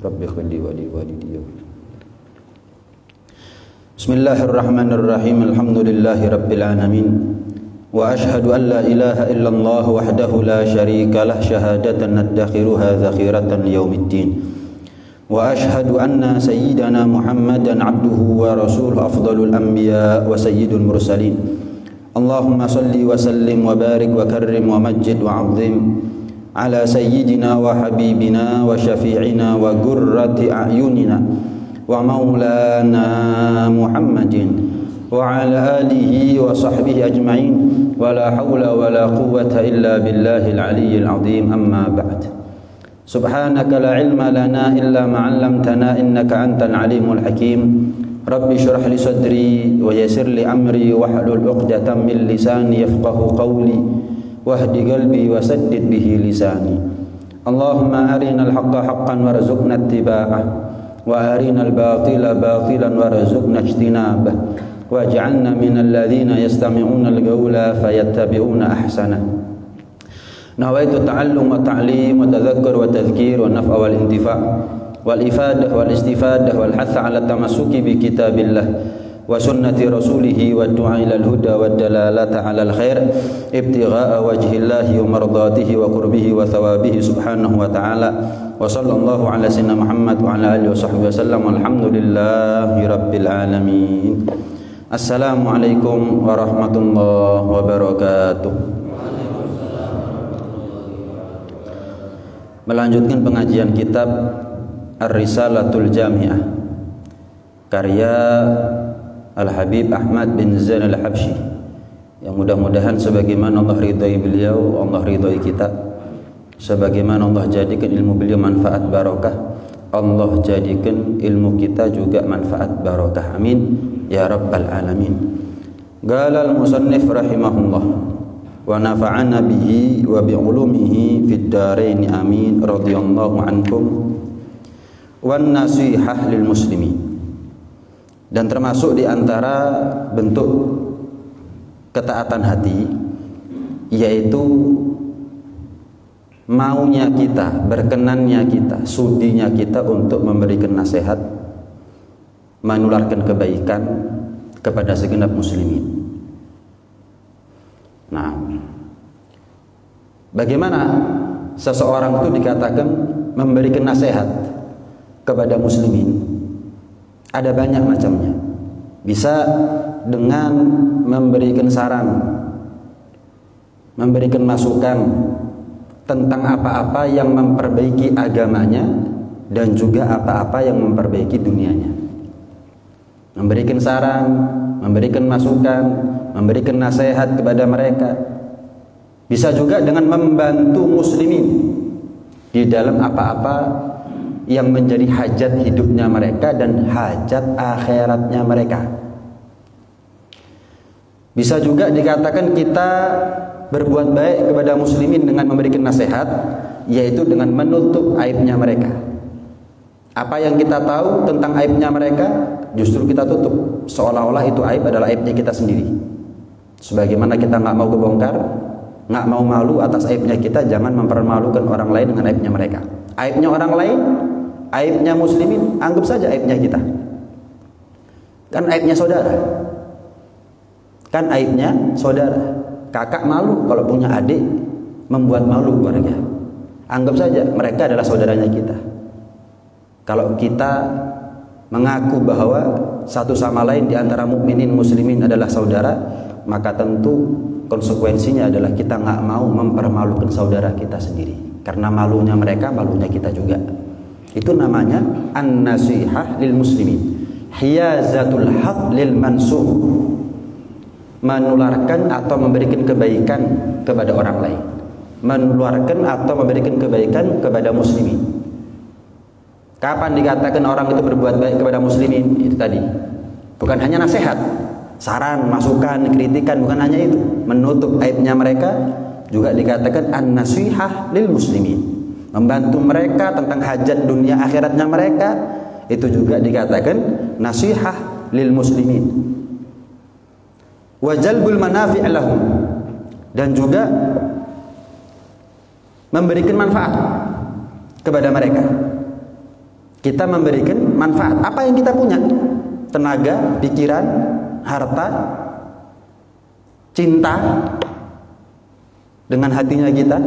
Rabbi ighfirli wa li walidayya. Bismillahirrahmanirrahim. Alhamdulillahi rabbil alamin. Wa ashhadu an la ilaha illallah wahdahu la syarika lah syahadatan nadakhiruha zakhiratan liyaumiddin. Wa ashhadu anna sayyidana Muhammadan abduhu wa rasuluhu afdalul anbiya wa sayyidul mursalin. Allahumma salli wa sallim wa barik wa karrim wa majjid wa azim ala sayyidina wa habibina wa syafi'ina wa gurrati a'yunina wa maulana Muhammadin wa ala alihi wa sahbihi ajma'in wa la hawla wa la quwwata illa billahil aliyyil azim. Amma ba'd. Subhanaka la ilma lana illa ma 'allamtana innaka antal alimul hakim. Rabbi shrah li sadri wa yassir li amri wahlul 'uqdatam min lisani yafqahu qawli wahdi qalbi wa saddid bihi lisani. Allahumma arinal haqqa haqqan warzuqna ittiba'ah wa arinal batila batilan warzuqna ijtinabah waj'alna minal ladzina yastami'una al-qawla fayattabi'una ahsanah. Nawaitu ta'allum wa ta'lim wa tadhakkur wa tadhkir wa naf'a wal intifa' wal ifadah wal istifadah wal hatha ala tamassuki bi kitabillah wa sunnati rasulih wa du'a ila al huda wa dalalata ala al khair ibtigha'a wajhillahi wa mardatihi wa qurbihi wa thawabihi subhanahu wa ta'ala wa sallallahu ala sayyidina Muhammad wa ala alihi wa sahbihi wa sallam. Alhamdulillahi rabbil alamin. Assalamualaikum warahmatullahi wabarakatuh. Melanjutkan pengajian kitab Ar-Risalatul Jami'ah karya Al-Habib Ahmad bin Zain Al-Habsyi, yang mudah-mudahan sebagaimana Allah ridhai beliau, Allah ridhai kita. Sebagaimana Allah jadikan ilmu beliau manfaat barokah, Allah jadikan ilmu kita juga manfaat barokah. Amin ya rabbal alamin. Qala al-musannif rahimahullah wa nafa'ana bihi wa bi'ulumihi fid dharain amin radhiyallahu ankum. Wan nasihah lil muslimin, dan termasuk di antara bentuk ketaatan hati yaitu maunya kita, berkenannya kita, sudinya kita untuk memberikan nasihat, menularkan kebaikan kepada segenap muslimin. Nah, bagaimana seseorang itu dikatakan memberikan nasihat kepada muslimin? Ada banyak macamnya. Bisa dengan memberikan saran, memberikan masukan tentang apa-apa yang memperbaiki agamanya dan juga apa-apa yang memperbaiki dunianya. Memberikan saran, memberikan masukan, memberikan nasihat kepada mereka. Bisa juga dengan membantu muslimin di dalam apa-apa yang menjadi hajat hidupnya mereka dan hajat akhiratnya mereka. Bisa juga dikatakan kita berbuat baik kepada muslimin dengan memberikan nasihat, yaitu dengan menutup aibnya mereka. Apa yang kita tahu tentang aibnya mereka justru kita tutup, seolah-olah itu aib adalah aibnya kita sendiri. Sebagaimana kita nggak mau kebongkar, nggak mau malu atas aibnya kita, jangan mempermalukan orang lain dengan aibnya mereka. Aibnya orang lain, aibnya muslimin, anggap saja aibnya kita. Kan aibnya saudara. Kan aibnya saudara. Kakak malu kalau punya adik membuat malu keluarga. Anggap saja mereka adalah saudaranya kita. Kalau kita mengaku bahwa satu sama lain di antara mukminin muslimin adalah saudara, maka tentu konsekuensinya adalah kita nggak mau mempermalukan saudara kita sendiri. Karena malunya mereka, malunya kita juga. Itu namanya an-nasihah lil muslimin, hiyazatul haq lil mansub, menularkan atau memberikan kebaikan kepada orang lain, menularkan atau memberikan kebaikan kepada muslimin. Kapan dikatakan orang itu berbuat baik kepada muslimin? Itu tadi, bukan hanya nasihat, saran, masukan, kritikan, bukan hanya itu. Menutup aibnya mereka juga dikatakan an-nasihah lil muslimin, membantu mereka tentang hajat dunia akhiratnya mereka, itu juga dikatakan nasihah lil muslimin. Wa jalbul manafi' lahum, dan juga memberikan manfaat kepada mereka. Kita memberikan manfaat apa yang kita punya, tenaga, pikiran, harta, cinta, dengan hatinya kita.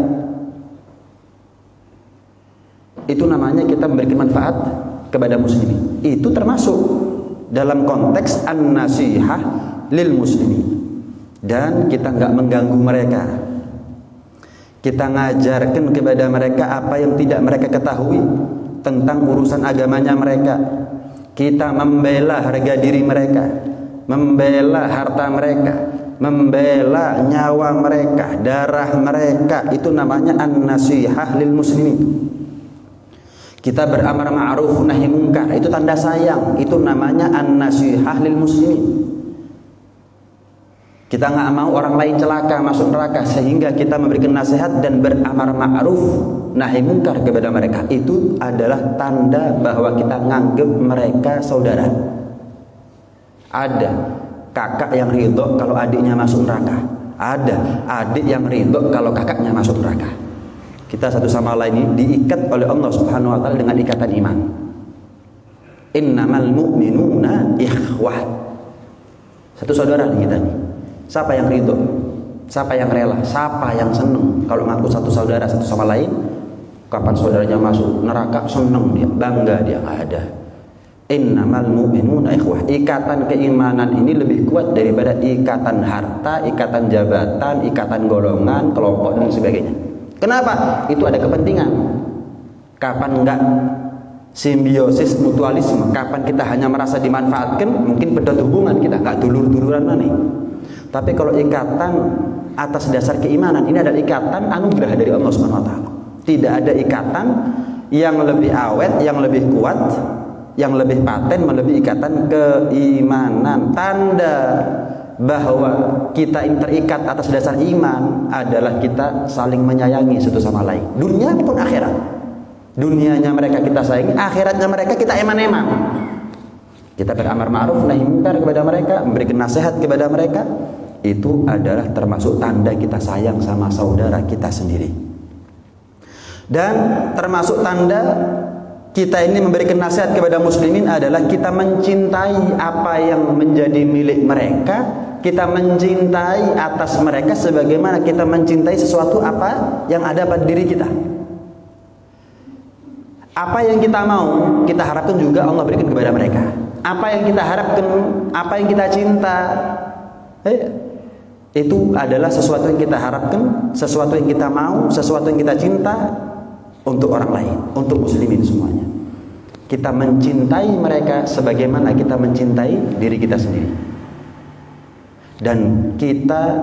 Itu namanya kita memberikan manfaat kepada muslimin. Itu termasuk dalam konteks an-nasihah lil muslimin. Dan kita nggak mengganggu mereka. Kita ngajarkan kepada mereka apa yang tidak mereka ketahui tentang urusan agamanya mereka. Kita membela harga diri mereka, membela harta mereka, membela nyawa mereka, darah mereka. Itu namanya an-nasihah lil muslimin. Kita beramar ma'ruf nahi munkar, itu tanda sayang. Itu namanya an-nasihah lil muslimin. Kita nggak mau orang lain celaka, masuk neraka, sehingga kita memberikan nasihat dan beramar ma'ruf nahi munkar kepada mereka. Itu adalah tanda bahwa kita nganggep mereka saudara. Ada kakak yang ridho kalau adiknya masuk neraka. Ada adik yang ridho kalau kakaknya masuk neraka. Kita satu sama lain diikat oleh Allah Subhanahu wa taala dengan ikatan iman. Innamal mu'minuna ikhwah. Satu saudara kita nih. Siapa yang ridho? Siapa yang rela? Siapa yang senang kalau ngaku satu saudara satu sama lain? Kapan saudaranya masuk neraka senang dia, bangga dia. Nggak ada. Innamal mu'minuna ikhwah. Ikatan keimanan ini lebih kuat daripada ikatan harta, ikatan jabatan, ikatan golongan, kelompok dan sebagainya. Kenapa? Itu ada kepentingan. Kapan enggak simbiosis mutualisme? Kapan kita hanya merasa dimanfaatkan? Mungkin pedot hubungan kita, enggak dulur-duluran mana. Tapi kalau ikatan atas dasar keimanan, ini adalah ikatan anugerah dari Allah Subhanahu wa taala. Tidak ada ikatan yang lebih awet, yang lebih kuat, yang lebih paten melebihi ikatan keimanan. Tanda bahwa kita terikat atas dasar iman adalah kita saling menyayangi satu sama lain, dunia pun akhirat. Dunianya mereka kita sayangi, akhiratnya mereka kita eman-eman. Kita beramar ma'ruf nahi munkar kepada mereka, memberikan nasihat kepada mereka. Itu adalah termasuk tanda kita sayang sama saudara kita sendiri. Dan termasuk tanda kita ini memberikan nasihat kepada muslimin adalah kita mencintai apa yang menjadi milik mereka. Kita mencintai atas mereka sebagaimana kita mencintai sesuatu apa yang ada pada diri kita. Apa yang kita mau, kita harapkan juga Allah berikan kepada mereka. Apa yang kita harapkan, apa yang kita cinta, itu adalah sesuatu yang kita harapkan, sesuatu yang kita mau, sesuatu yang kita cinta untuk orang lain, untuk muslimin semuanya. Kita mencintai mereka sebagaimana kita mencintai diri kita sendiri. Dan kita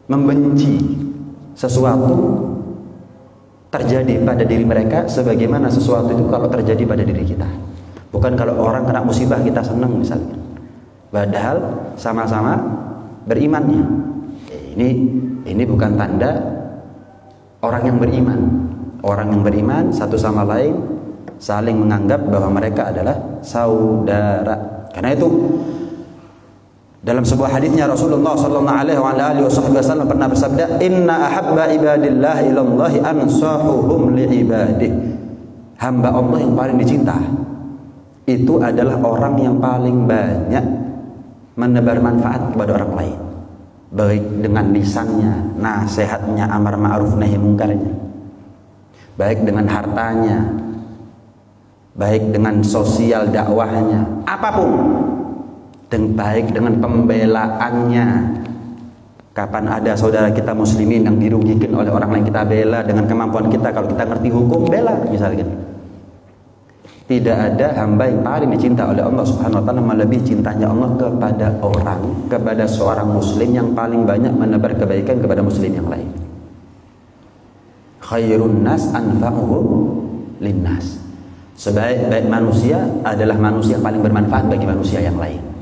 membenci sesuatu terjadi pada diri mereka sebagaimana sesuatu itu kalau terjadi pada diri kita. Bukan kalau orang kena musibah kita senang misalnya. Padahal sama-sama berimannya. Ini bukan tanda orang yang beriman. Orang yang beriman satu sama lain saling menganggap bahwa mereka adalah saudara. Karena itu dalam sebuah hadisnya Rasulullah sallallahu alaihi wasallam pernah bersabda, "Inna ahabba ibadillah ilallahi ansahuhum li ibadih." Hamba Allah yang paling dicinta itu adalah orang yang paling banyak menebar manfaat kepada orang lain. Baik dengan lisannya, nasihatnya, amar ma'ruf nahi munkarnya. Baik dengan hartanya, baik dengan sosial dakwahnya, apapun. Dan baik dengan pembelaannya. Kapan ada saudara kita muslimin yang dirugikan oleh orang lain, kita bela dengan kemampuan kita. Kalau kita ngerti hukum, bela misalnya. Tidak ada hamba yang paling dicinta oleh Allah Subhanahu wa taala melebihi cintanya Allah kepada orang, kepada seorang muslim yang paling banyak menebar kebaikan kepada muslim yang lain. Khairun nas anfa'uhum linnas. Sebaik-baik manusia adalah manusia yang paling bermanfaat bagi manusia yang lain.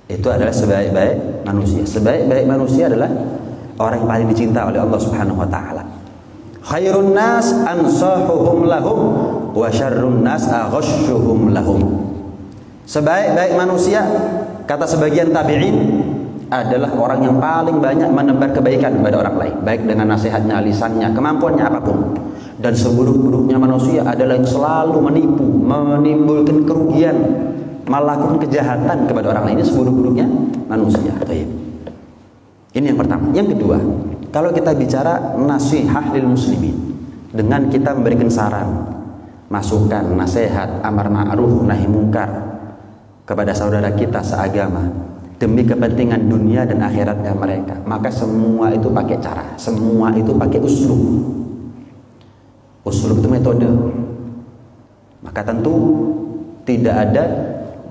Itu adalah sebaik-baik manusia. Sebaik-baik manusia adalah orang yang paling dicinta oleh Allah Subhanahu wa taala. Khairun nas ansahuhum lahum wa syarrun nas aghashuhum lahum. Sebaik-baik manusia, kata sebagian tabi'in, adalah orang yang paling banyak menebar kebaikan kepada orang lain, baik dengan nasihatnya, lisannya, kemampuannya apapun. Dan seburuk-buruknya manusia adalah yang selalu menipu, menimbulkan kerugian, melakukan kejahatan kepada orang lain. Ini seburuk-buruknya manusia. Ini yang pertama. Yang kedua, kalau kita bicara nasihat lil muslimin, dengan kita memberikan saran, masukan, nasihat, amar ma'ruf, nahi mungkar kepada saudara kita seagama demi kepentingan dunia dan akhiratnya mereka, maka semua itu pakai cara, semua itu pakai uslub. Uslub itu metode. Maka tentu tidak ada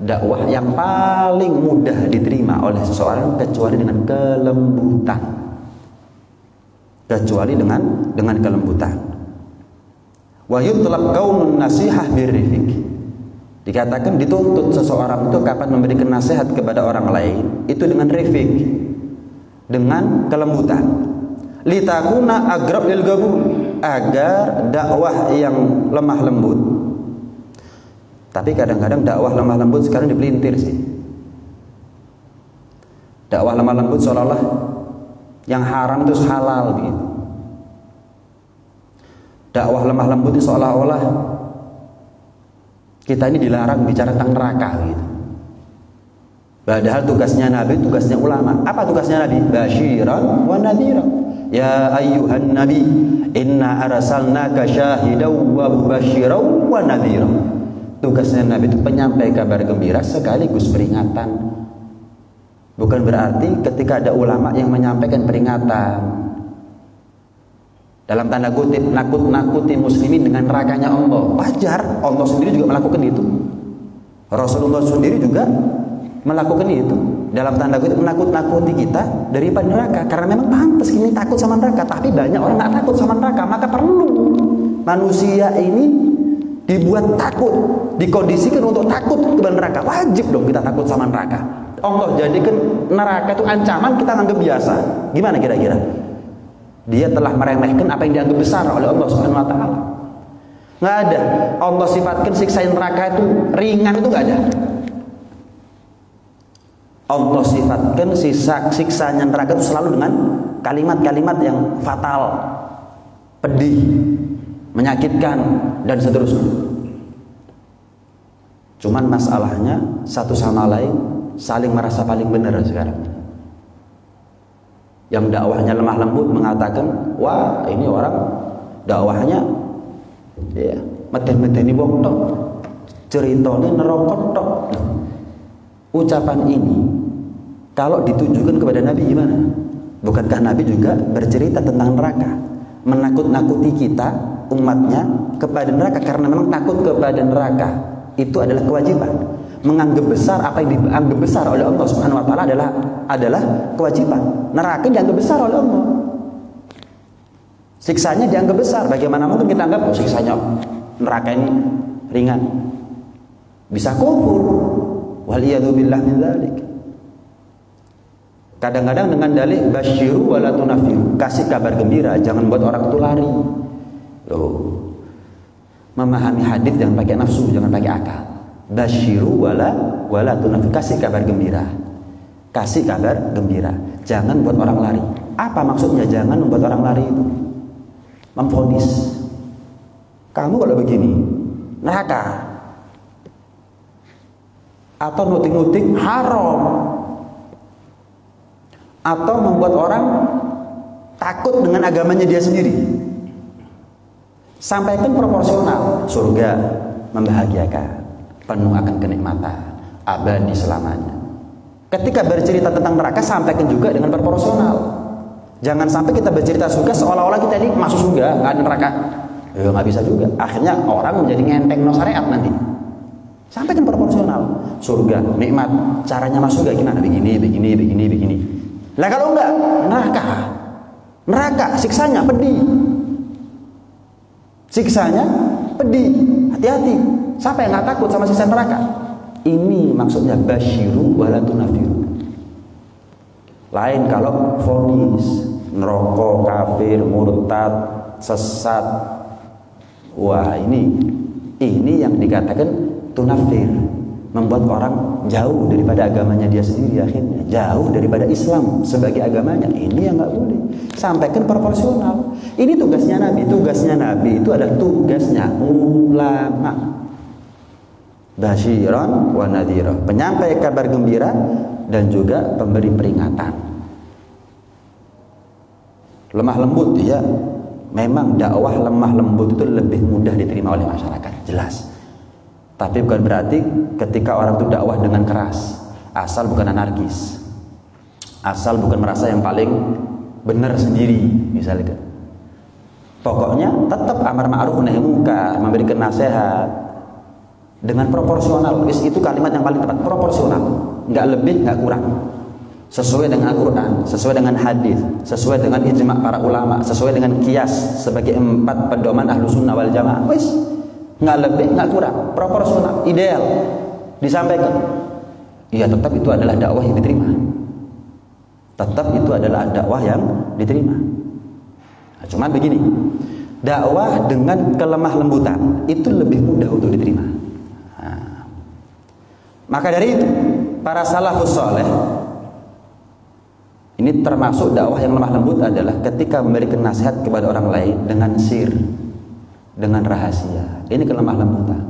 dakwah yang paling mudah diterima oleh seseorang kecuali dengan kelembutan. Kecuali dengan kelembutan. Wa yutlab qaulun nasihah birrifq. Dikatakan dituntut seseorang itu kapan memberikan nasihat kepada orang lain itu dengan rifq, dengan kelembutan. Litakuna agrab lil gabul, agar dakwah yang lemah lembut. Tapi kadang-kadang dakwah lemah lembut sekarang dipelintir sih. Dakwah lemah lembut seolah-olah yang haram itu halal begitu. Dakwah lemah lembut itu seolah-olah kita ini dilarang bicara tentang neraka gitu. Padahal tugasnya Nabi, tugasnya ulama. Apa tugasnya Nabi? Basyiran wa nadhiran. Ya ayyuhan nabi, inna arsalnaka syahidaw wa mubasyiran wa nadhiran. Tugasnya Nabi itu penyampai kabar gembira sekaligus peringatan. Bukan berarti ketika ada ulama yang menyampaikan peringatan dalam tanda kutip nakut-nakuti muslimin dengan nerakanya Allah. Wajar, Allah sendiri juga melakukan itu. Rasulullah sendiri juga melakukan itu. Dalam tanda kutip menakut-nakuti kita daripada neraka. Karena memang pantas ini takut sama neraka. Tapi banyak orang nggak takut sama neraka. Maka perlu manusia ini dibuat takut, dikondisikan untuk takut kepada neraka. Wajib dong kita takut sama neraka. Allah jadikan neraka itu ancaman, kita anggap biasa. Gimana kira-kira? Dia telah meremehkan apa yang dianggap besar oleh Allah Subhanahu wa taala. Nggak ada. Allah sifatkan siksa neraka itu ringan, itu nggak ada. Allah sifatkan siksanya neraka itu selalu dengan kalimat-kalimat yang fatal, pedih, menyakitkan, dan seterusnya. Cuman masalahnya satu sama lain saling merasa paling benar sekarang. Yang dakwahnya lemah lembut mengatakan, wah ini orang dakwahnya ya meten-meteni wong tok, ceritanya nerokot tok. Ucapan ini kalau ditujukan kepada Nabi gimana? Bukankah Nabi juga bercerita tentang neraka, menakut-nakuti kita umatnya kepada neraka? Karena memang takut kepada neraka itu adalah kewajiban. Menganggap besar apa yang dianggap besar oleh Allah Subhanahu wa taala adalah kewajiban. Neraka dianggap besar oleh Allah. Siksanya dianggap besar. Bagaimana mungkin kita anggap siksanya neraka ini ringan? Bisa kufur. Waliyadu billah min dzalik. Kadang-kadang dengan dalih basyiru wala tunafiru, kasih kabar gembira, jangan buat orang itu lari. Loh. Memahami hadis jangan pakai nafsu, jangan pakai akal. Basyiru wala tunafiru, kasih kabar gembira. Kasih kabar gembira, jangan buat orang lari. Apa maksudnya jangan membuat orang lari itu? Memvonis. Kamu kalau begini, neraka. Atau nuting-nuting haram, atau membuat orang takut dengan agamanya dia sendiri. Sampaikan proporsional. Surga membahagiakan, penuh akan kenikmatan, abadi selamanya. Ketika bercerita tentang neraka, sampaikan juga dengan proporsional. Jangan sampai kita bercerita surga seolah-olah kita ini masuk surga, nggak ada neraka. Ya nggak bisa juga. Akhirnya orang menjadi ngenteng no syariat nanti. Sampaikan proporsional. Surga, nikmat, caranya masuk surga gimana? Begini. Lah kalau enggak, neraka, siksanya pedih. Siksanya pedih. Hati-hati. Siapa yang nggak takut sama siksa neraka? Ini maksudnya basyiru wala tunafiru. Lain kalau vonis, neraka, kafir, murtad, sesat. Wah, ini yang dikatakan tunafir, membuat orang jauh daripada agamanya dia sendiri, akhirnya jauh daripada Islam sebagai agamanya. Ini yang nggak boleh. Sampaikan proporsional. Ini tugasnya Nabi. Tugasnya Nabi itu adalah tugasnya ulama. Basyiran wa nadhira, penyampai kabar gembira dan juga pemberi peringatan. Lemah lembut, ya, memang dakwah lemah lembut itu lebih mudah diterima oleh masyarakat, jelas. Tapi bukan berarti ketika orang itu dakwah dengan keras, asal bukan anarkis, asal bukan merasa yang paling benar sendiri, misalnya. Pokoknya tetap amar ma'ruf nahi munkar, memberikan nasihat dengan proporsional. Itu kalimat yang paling tepat, proporsional, nggak lebih nggak kurang, sesuai dengan Al-Quran, sesuai dengan hadis, sesuai dengan ijma' para ulama, sesuai dengan qiyas sebagai 4 pedoman ahlu sunnah wal jamaah. Wis, nggak lebih nggak kurang, proporsional, ideal disampaikan. Iya, tetap itu adalah dakwah yang diterima, tetap itu adalah dakwah yang diterima. Nah, cuman begini, dakwah dengan kelemah lembutan itu lebih mudah untuk diterima. Nah, maka dari itu para salafus saleh, ini termasuk dakwah yang lemah lembut adalah ketika memberikan nasihat kepada orang lain dengan sir, dengan rahasia. Ini kelemah lembutan.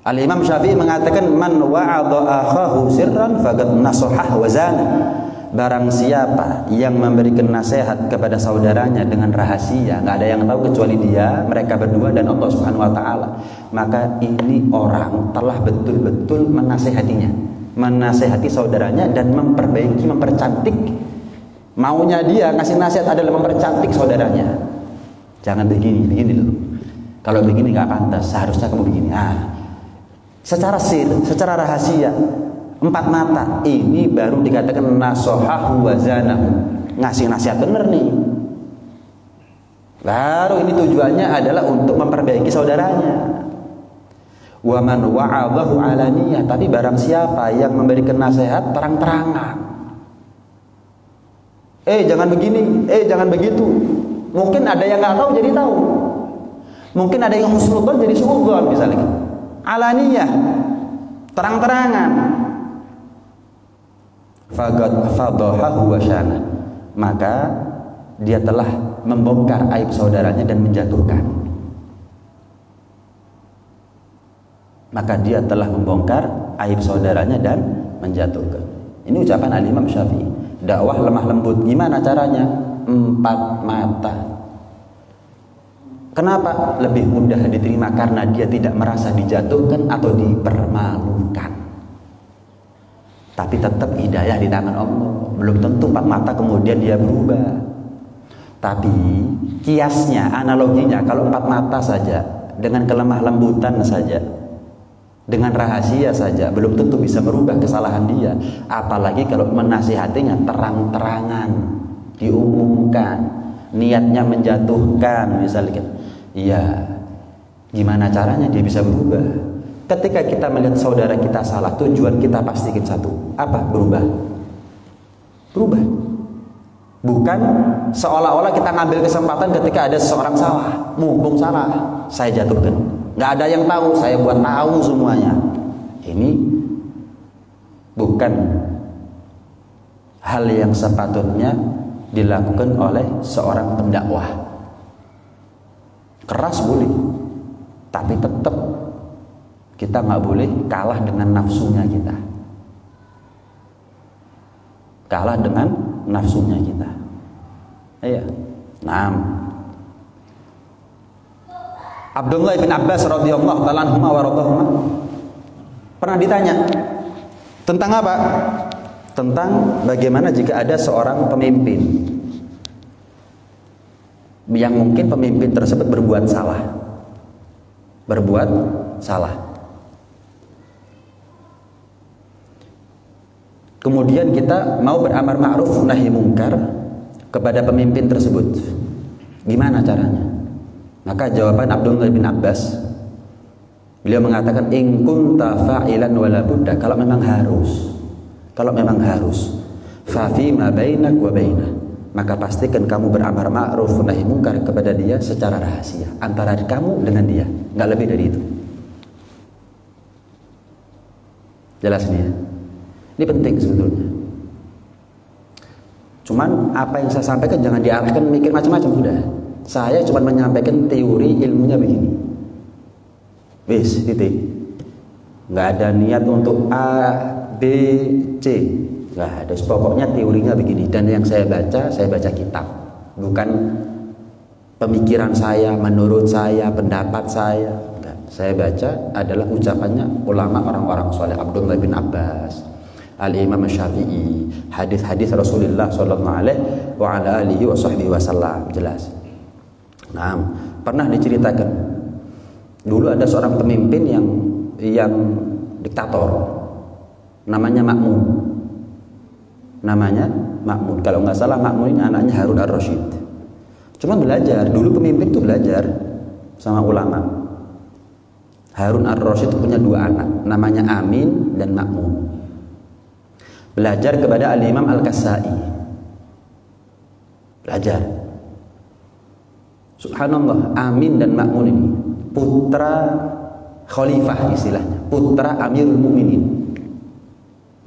Al-Imam Syafi'i mengatakan, man wa'adha akhahu sirran faqad nasahah wa zana. Barang siapa yang memberikan nasihat kepada saudaranya dengan rahasia, nggak ada yang tahu kecuali dia, mereka berdua dan Allah Subhanahu wa taala, maka ini orang telah betul-betul menasehatinya, menasehati saudaranya dan memperbaiki, mempercantik. Maunya dia ngasih nasihat adalah mempercantik saudaranya. Jangan begini, begini loh. Kalau begini nggak pantas, seharusnya kamu begini. Secara sir, secara rahasia, 4 mata, ini baru dikatakan nasohahu wa zanahu, ngasih nasihat bener nih. Baru ini tujuannya adalah untuk memperbaiki saudaranya. Wa man wa'adahu alaniyah, tapi barang siapa yang memberikan nasihat terang-terangan, jangan begini, jangan begitu. Mungkin ada yang nggak tahu jadi tahu, mungkin ada yang husnudzon jadi suudzon, misalnya. Alaniyah, terang-terangan. Fadahahu wa syana, maka dia telah membongkar aib saudaranya dan menjatuhkan. Maka dia telah membongkar aib saudaranya dan menjatuhkan. Ini ucapan Al-Imam Syafi'i. Dakwah lemah lembut, gimana caranya? 4 mata. Kenapa lebih mudah diterima? Karena dia tidak merasa dijatuhkan atau dipermalukan. Tapi tetap hidayah di tangan Allah. Belum tentu 4 mata kemudian dia berubah. Tapi kiasnya, analoginya, kalau 4 mata saja, dengan kelemah lembutan saja, dengan rahasia saja, belum tentu bisa merubah kesalahan dia. Apalagi kalau menasihatinya terang-terangan, diumumkan, niatnya menjatuhkan, misalnya. Iya, gimana caranya dia bisa berubah? Ketika kita melihat saudara kita salah, tujuan kita pastikan satu, apa? Berubah. Berubah. Bukan seolah-olah kita ngambil kesempatan ketika ada seseorang salah, mumpung salah, saya jatuhkan. Nggak ada yang tahu, saya buat tahu semuanya. Ini bukan hal yang sepatutnya dilakukan oleh seorang pendakwah. Keras boleh, tapi tetap kita nggak boleh kalah dengan nafsunya kita. Kalah dengan nafsunya kita. Iya. Nah, Abdullah bin Abbas radhiyallahu ta'ala anhuma wa radhahuma pernah ditanya tentang apa? Tentang bagaimana jika ada seorang pemimpin yang mungkin pemimpin tersebut berbuat salah. Berbuat salah. Kemudian kita mau beramar ma'ruf nahi munkar kepada pemimpin tersebut. Gimana caranya? Maka jawaban Abdullah bin Abbas, beliau mengatakan, in kunta fa'ilan wala budda, kalau memang harus, fa fi ma bainak wa bainah, maka pastikan kamu beramar ma'ruf nahi munkar kepada dia secara rahasia, antara kamu dengan dia, nggak lebih dari itu. Jelas nih ya. Ini penting sebetulnya. Cuman apa yang saya sampaikan jangan diarahkan mikir macam-macam sudah. Saya cuma menyampaikan teori ilmunya begini. Wis, titik. Nggak ada niat untuk A, B, C. Nggak ada. Pokoknya teorinya begini. Dan yang saya baca kitab. Bukan pemikiran saya, menurut saya, pendapat saya. Enggak. Saya baca adalah ucapannya ulama orang-orang soleh. Abdullah bin Abbas, Al-Imam Syafi'i, hadis-hadis Rasulullah sallallahu alaihi wasallam. Jelas. Nah, pernah diceritakan dulu ada seorang pemimpin yang diktator, namanya Ma'mun. Kalau nggak salah Ma'mun ini anaknya Harun ar-Rasyid. Cuma belajar, dulu pemimpin itu belajar sama ulama. Harun ar-Rasyid punya 2 anak, namanya Amin dan Ma'mun. Belajar kepada Al-Imam Al-Kasai. Belajar. Subhanallah, Amin dan Ma'mun ini putra khalifah istilahnya, putra Amirul Mukminin,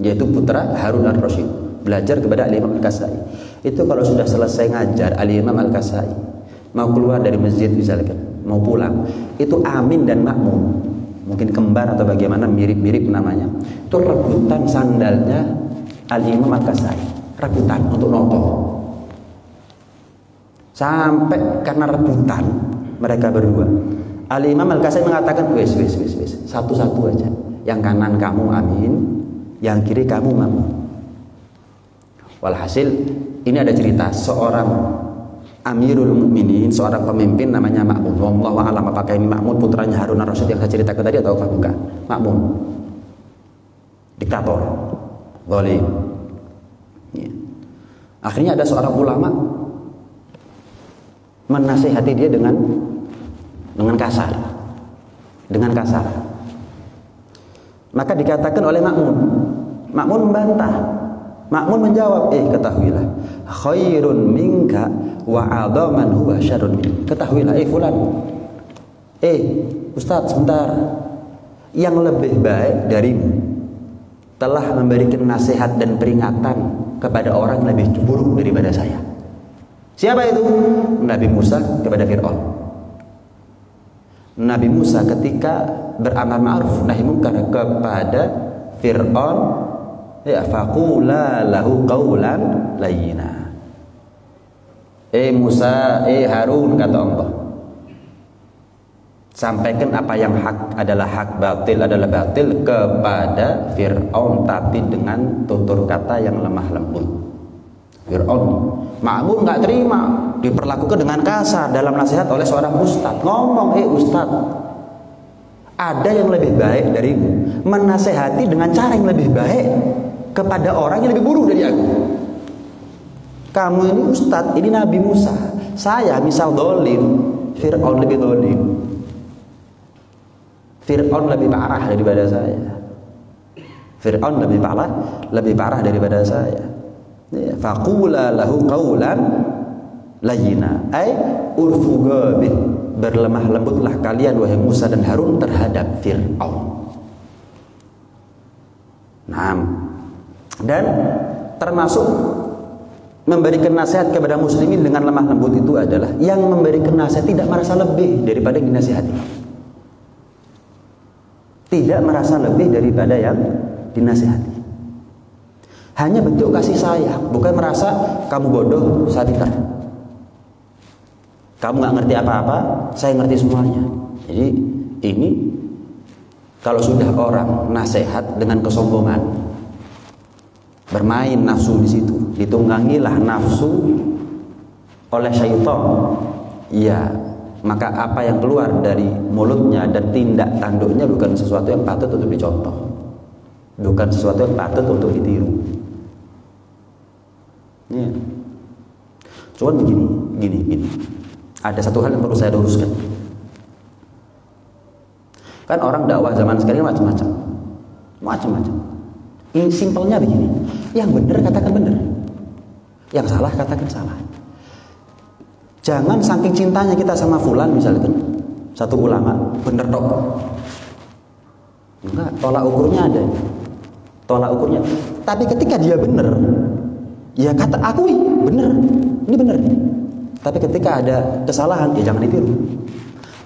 yaitu putra Harun ar-Rasyid. Belajar kepada Al-Imam Al-Kasai. Itu kalau sudah selesai ngajar Al-Imam Al-Kasai, mau keluar dari masjid misalkan, mau pulang, itu Amin dan Ma'mun, mungkin kembar atau bagaimana, mirip-mirip namanya, itu rebutan sandalnya Al-Imam Al-Kasai, rebutan untuk noto. Sampai karena rebutan mereka berdua, Al-Imam Al-Kasai mengatakan, wes, satu-satu aja. Yang kanan kamu Amin, yang kiri kamu Ma'mun. Walhasil ini ada cerita seorang Amirul Mukminin, seorang pemimpin namanya Ma'mun. Wallahu a'lam apakah ini Ma'mun putranya Harun ar-Rasyid yang saya ceritakan tadi atau bukan. Ma'mun, diktator, zalim. Ya. Akhirnya ada seorang ulama menasihati dia dengan kasar. Maka dikatakan oleh Ma'mun membantah. Ma'mun menjawab, ketahuilah, khairun minka wa adaman huwa syarrun minka. Ketahuilah, fulan. Ustaz, sebentar. Yang lebih baik darimu telah memberikan nasihat dan peringatan kepada orang yang lebih buruk daripada saya. Siapa itu? Nabi Musa kepada Fir'aun. Nabi Musa ketika beramar ma'ruf nahi munkar kepada Fir'aun, faqula lahu qawlan layyina. Musa, Harun, kata Allah, sampaikan apa yang hak adalah hak, batil adalah batil kepada Fir'aun, tapi dengan tutur kata yang lemah lembut. Fir'aun, Ma'mun nggak terima, diperlakukan dengan kasar dalam nasihat oleh seorang ustadz. Ngomong, ustadz, ada yang lebih baik darimu, menasehati dengan cara yang lebih baik kepada orang yang lebih buruk dari aku. Kamu ini ustadz, ini Nabi Musa. Saya misal dolim, Fir'aun lebih dolim. Fir'aun lebih parah daripada saya. Fir'aun lebih parah daripada saya. Faqula lahu qawlan layyina, urfuga bih, berlemah lembutlah kalian wahai Musa dan Harun terhadap Fir'aun. Dan termasuk memberikan nasihat kepada muslimin dengan lemah lembut itu adalah yang memberikan nasihat tidak merasa lebih daripada yang dinasihati. Tidak merasa lebih daripada yang dinasihati. Hanya bentuk kasih sayang, bukan merasa kamu bodoh, saya pintar. Kamu nggak ngerti apa-apa, saya ngerti semuanya. Jadi ini kalau sudah orang nasihat dengan kesombongan, bermain nafsu di situ, ditunggangilah nafsu oleh syaitan, ya maka apa yang keluar dari mulutnya dan tindak tanduknya bukan sesuatu yang patut untuk dicontoh, bukan sesuatu yang patut untuk ditiru. Ya. Cuman begini. Ada satu hal yang perlu saya luruskan. Kan orang dakwah zaman sekarang macam-macam. Ini simpelnya begini. Yang benar katakan benar, yang salah katakan salah. Jangan saking cintanya kita sama fulan misalkan, satu ulama bener dok. Enggak, tolak ukurnya ada. tolak ukurnya. Tapi ketika dia benar, ya kata akui benar, ini benar. Tapi ketika ada kesalahan, ya jangan ditiru.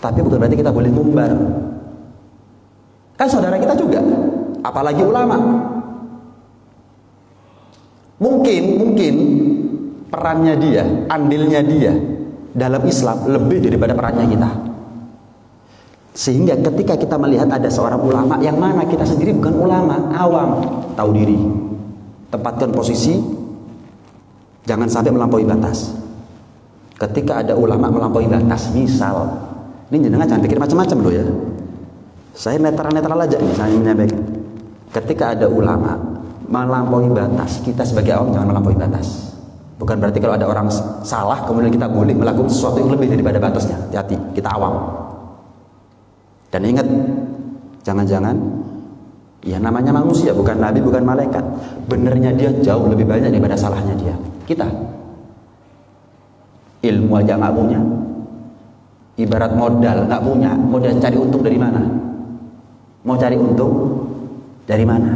Tapi bukan berarti kita boleh ngumbar. Kan saudara kita juga, apalagi ulama. Mungkin perannya dia, andilnya dia dalam Islam lebih daripada perannya kita. Sehingga ketika kita melihat ada seorang ulama yang mana kita sendiri bukan ulama, awam, tahu diri, tempatkan posisi, jangan sampai melampaui batas. Ketika ada ulama melampaui batas, misal, ini jenengan jangan pikir macam-macam loh ya. Saya netral aja nih, saya menyampaikan. Ketika ada ulama melampaui batas, kita sebagai awam jangan melampaui batas. Bukan berarti kalau ada orang salah kemudian kita boleh melakukan sesuatu yang lebih daripada batasnya. Hati-hati, kita awam. Dan ingat, jangan-jangan ya namanya manusia, bukan nabi, bukan malaikat. Benernya dia jauh lebih banyak daripada salahnya dia. Kita ilmu aja nggak punya, ibarat modal nggak punya, mau cari untung dari mana? Mau cari untung dari mana?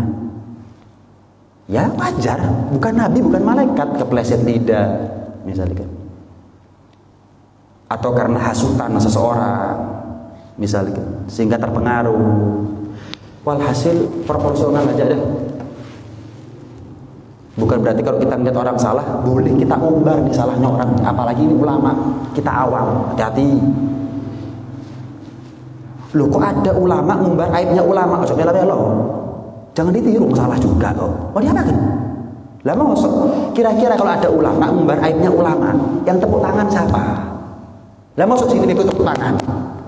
Ya wajar, bukan nabi, bukan malaikat, kepleset lidah misalnya, atau karena hasutan seseorang misalnya, sehingga terpengaruh. Walhasil proporsional aja deh. Bukan berarti kalau kita melihat orang salah boleh kita umbar di salahnya orang, apalagi ini ulama, kita awam. Hati-hati. Loh kok ada ulama ngumbar aibnya ulama? Ojo melo-melo. Jangan ditiru, salah juga kok. Oh dia apa kan? Lah maksud kira-kira kalau ada ulama ngumbar aibnya ulama, yang tepuk tangan siapa? Lah maksud sini ikut tepuk tangan,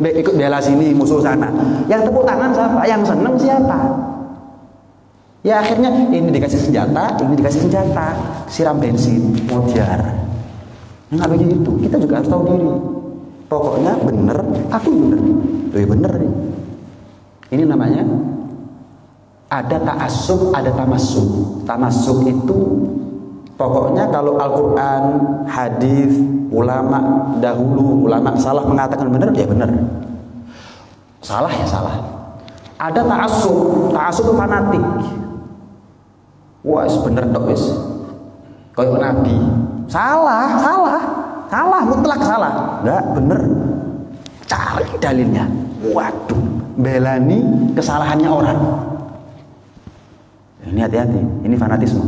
ikut bela sini musuh sana. Yang tepuk tangan siapa? Yang seneng siapa? Ya akhirnya ini dikasih senjata, ini dikasih senjata, siram bensin, mojar. Nggak begitu. Kita juga harus tahu diri. Pokoknya bener, aku bener. Loh bener nih. Ini namanya ada ta'assub, ada tamassuk. Tamassuk itu pokoknya kalau Al-Quran, hadis, ulama dahulu, ulama salah mengatakan benar, ya benar. Salah ya salah. Ada ta'assub, ta'assub itu fanatik. Wah, bener dok wis. Kayak nabi. Salah, mutlak salah. Enggak, bener. Cari dalilnya. Waduh, belani kesalahannya orang. Ini hati-hati, ini fanatisme.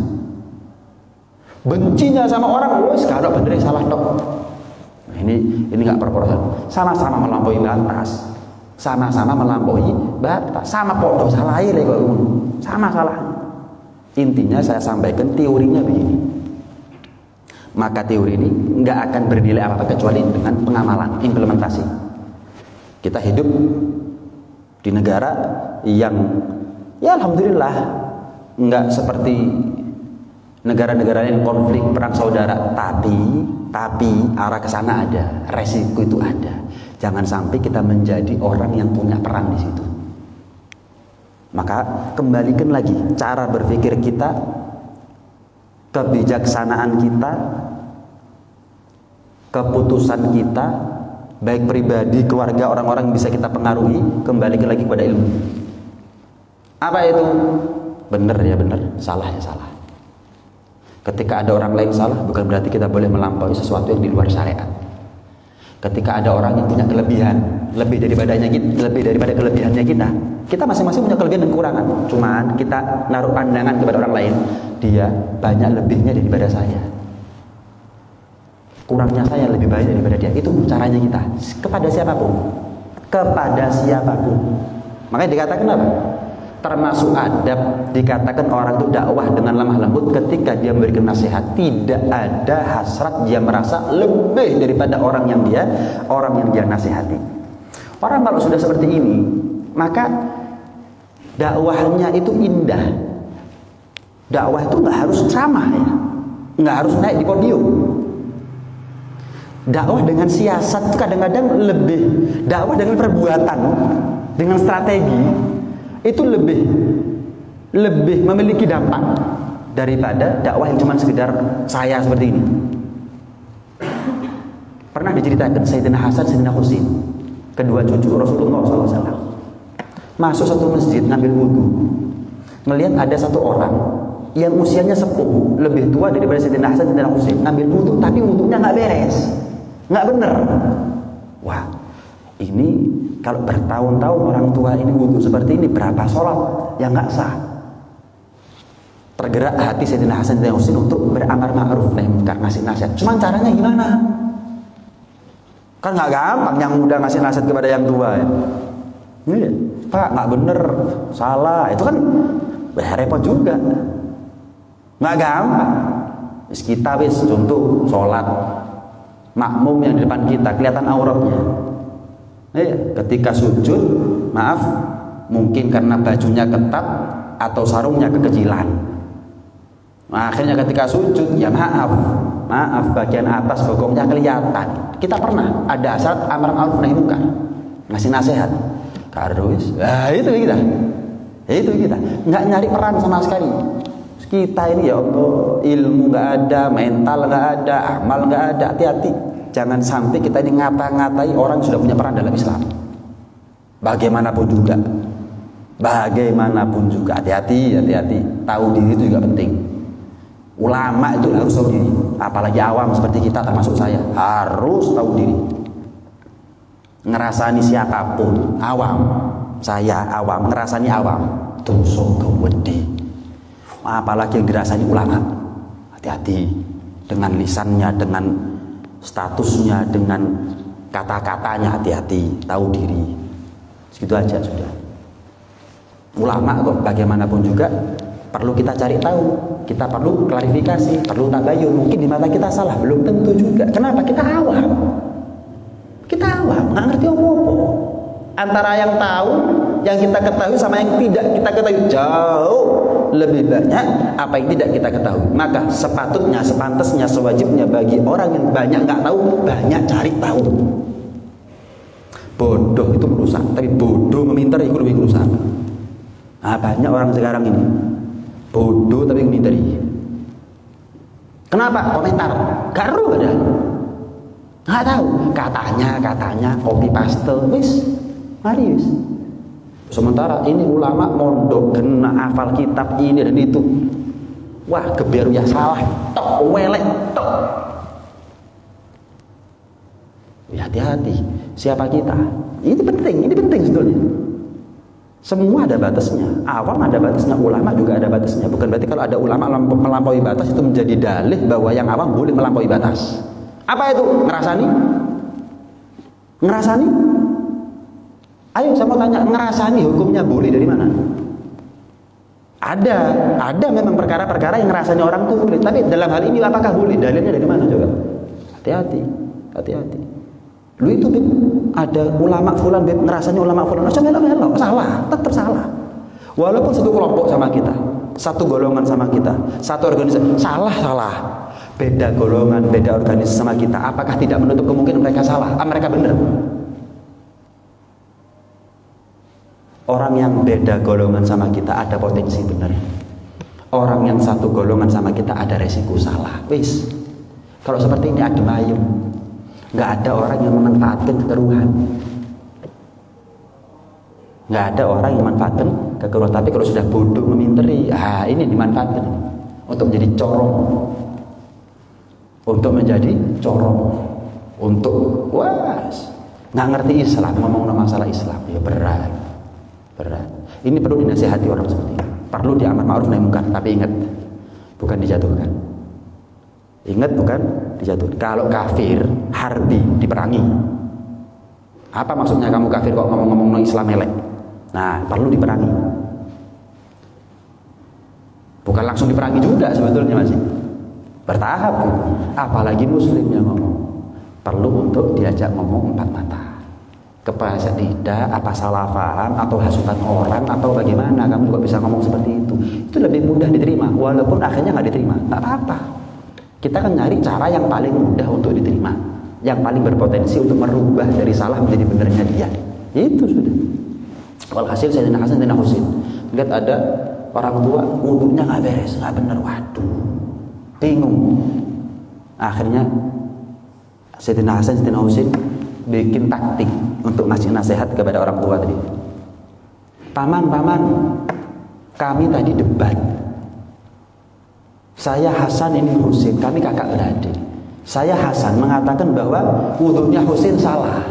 Bencinya sama orang, wis kalau bener salah dok. Ini enggak proporsional. Sama-sama melampaui batas. Sama-sama melampaui batas. Sama podo salah ya kok. Sama salah. Intinya saya sampaikan teorinya begini. Maka teori ini nggak akan bernilai apa-apa kecuali dengan pengamalan, implementasi. Kita hidup di negara yang ya alhamdulillah nggak seperti negara-negara yang konflik perang saudara, tapi arah ke sana ada, resiko itu ada. Jangan sampai kita menjadi orang yang punya peran di situ. Maka kembalikan lagi cara berpikir kita, kebijaksanaan kita, keputusan kita, baik pribadi, keluarga, orang-orang yang bisa kita pengaruhi, kembalikan lagi kepada ilmu. Apa itu? Benar ya benar, salah ya salah. Ketika ada orang lain salah, bukan berarti kita boleh melampaui sesuatu yang di luar syariat. Ketika ada orang yang punya kelebihan lebih daripada kelebihannya kita masing-masing punya kelebihan dan kekurangan. Cuman kita naruh pandangan kepada orang lain, dia banyak lebihnya daripada saya, kurangnya saya lebih banyak daripada dia. Itu caranya kita kepada siapapun. Makanya dikatakan apa? Termasuk adab dikatakan orang itu dakwah dengan lemah lembut ketika dia memberikan nasihat. Tidak ada hasrat dia merasa lebih daripada orang yang dia nasihati. Orang kalau sudah seperti ini, maka dakwahnya itu indah. Dakwah itu nggak harus ceramah ya, nggak harus naik di podium. Dakwah dengan siasat itu kadang-kadang lebih, dakwah dengan perbuatan, dengan strategi itu lebih memiliki dampak daripada dakwah yang cuma sekedar saya seperti ini. Pernah diceritakan Sayyidina Hasan, Sayyidina Husain, kedua cucu Rasulullah SAW, masuk satu masjid ngambil wudhu. ngelihat ada satu orang yang usianya sepuh, lebih tua daripada Sayyidina Hasan dan Husain, ngambil wudhu tapi wudhunya nggak beres, nggak bener. Wah, ini kalau bertahun-tahun orang tua ini wudhu seperti ini, berapa sholat yang nggak sah? Tergerak hati Sayyidina Hasan dan Husain untuk beramar ma'ruf nahi munkar, ngasih nasihat. Cuman caranya gimana? Kan nggak gampang yang muda ngasih nasihat kepada yang tua ya. Ini, Pak, nggak bener, salah. Itu kan repot juga. Nggak gampang. Kita contoh sholat, makmum yang di depan kita kelihatan auratnya. Ketika sujud, maaf, mungkin karena bajunya ketat atau sarungnya kekecilan. Nah, akhirnya ketika sujud, ya maaf, bagian atas bokongnya kelihatan. Kita pernah ada saat amar ma'ruf nahi munkar, ngasih nasihat. Karus, itu kita nggak nyari peran sama sekali. Kita ini ya Allah, ilmu nggak ada, mental nggak ada, amal nggak ada. Hati-hati, jangan sampai kita ini ngata-ngatai orang yang sudah punya peran dalam Islam. Bagaimanapun juga, hati-hati. Tahu diri itu juga penting. Ulama itu harus tahu diri, apalagi awam seperti kita, termasuk saya, harus tahu diri. Ngerasani siapapun, saya awam, ngerasani awam, dosa gede. Apalagi yang dirasani ulama, hati-hati dengan lisannya, dengan statusnya, dengan kata-katanya, hati-hati, tahu diri. Segitu aja sudah. Ulama kok bagaimanapun juga perlu kita cari tahu, kita perlu klarifikasi, perlu tabayun. Mungkin di mata kita salah, belum tentu juga. Kenapa? Kita awam, nggak ngerti apa-apa. Antara yang tahu, yang kita ketahui sama yang tidak kita ketahui jauh lebih banyak apa yang tidak kita ketahui. Maka sepatutnya, sepantasnya, sewajibnya bagi orang yang banyak nggak tahu, banyak cari tahu. Bodoh itu merusak, tapi bodoh memintar itu lebih merusak. Nah, banyak orang sekarang ini bodoh tapi memintari. Kenapa? Komentar, garu ada. Nggak tahu, katanya copy paste, mari. Sementara ini ulama mondok kena hafal kitab ini dan itu, wah geberu ya salah, tok welek tok. Ya, hati-hati, siapa kita? Ini penting sebetulnya. Semua ada batasnya, awam ada batasnya, ulama juga ada batasnya. Bukan berarti kalau ada ulama melampaui batas itu menjadi dalih bahwa yang awam boleh melampaui batas. Apa itu? Ngerasani? Ayo saya mau tanya, ngerasani hukumnya boleh dari mana? Ada memang perkara-perkara yang ngerasani orang itu boleh. Tapi dalam hal ini apakah boleh? Dalilnya dari mana coba? Hati-hati. Lu itu ada ulama fulan ngerasani ulama fulan, melo, salah, tetap salah. Walaupun satu kelompok sama kita, satu golongan sama kita, satu organisasi, salah. Beda golongan, beda organisasi sama kita, apakah tidak menutup kemungkinan mereka salah? Mereka benar. Orang yang beda golongan sama kita ada potensi benar. Orang yang satu golongan sama kita ada resiko salah. Kalau seperti ini adem ayem. Nggak ada orang yang memanfaatkan kekeruhan. Nggak ada orang yang memanfaatkan kekeruhan. Tapi kalau sudah bodoh meminteri, ini dimanfaatkan untuk menjadi corong. Untuk nggak ngerti Islam, ngomong masalah Islam, ya berat. Ini perlu dinasihati orang seperti ini. Perlu diamar ma'ruf nahi munkar, tapi ingat, bukan dijatuhkan. Kalau kafir, harbi, diperangi. Apa maksudnya kamu kafir kok ngomong-ngomong Islam elek? Nah, perlu diperangi. Bukan langsung diperangi juga sebetulnya masih. Bertahap. Apalagi muslim yang ngomong. Perlu untuk diajak ngomong empat mata. Kepleset lidah, apa salah paham, atau hasutan orang, atau bagaimana kamu juga bisa ngomong seperti itu. Itu lebih mudah diterima, walaupun akhirnya nggak diterima, nggak apa-apa. Kita kan nyari cara yang paling mudah untuk diterima, yang paling berpotensi untuk merubah dari salah menjadi benernya dia. Itu sudah. Walhasil Sayyidina Hasan dan Husain lihat ada orang tua wudhunya nggak beres, nggak bener, waduh, bingung. Akhirnya Sayyidina Hasan dan Husain bikin taktik untuk ngasih nasihat kepada orang tua tadi. Paman, kami tadi debat. Saya Hasan, ini Husin, kami kakak beradik. Saya Hasan mengatakan bahwa wudunya Husin salah,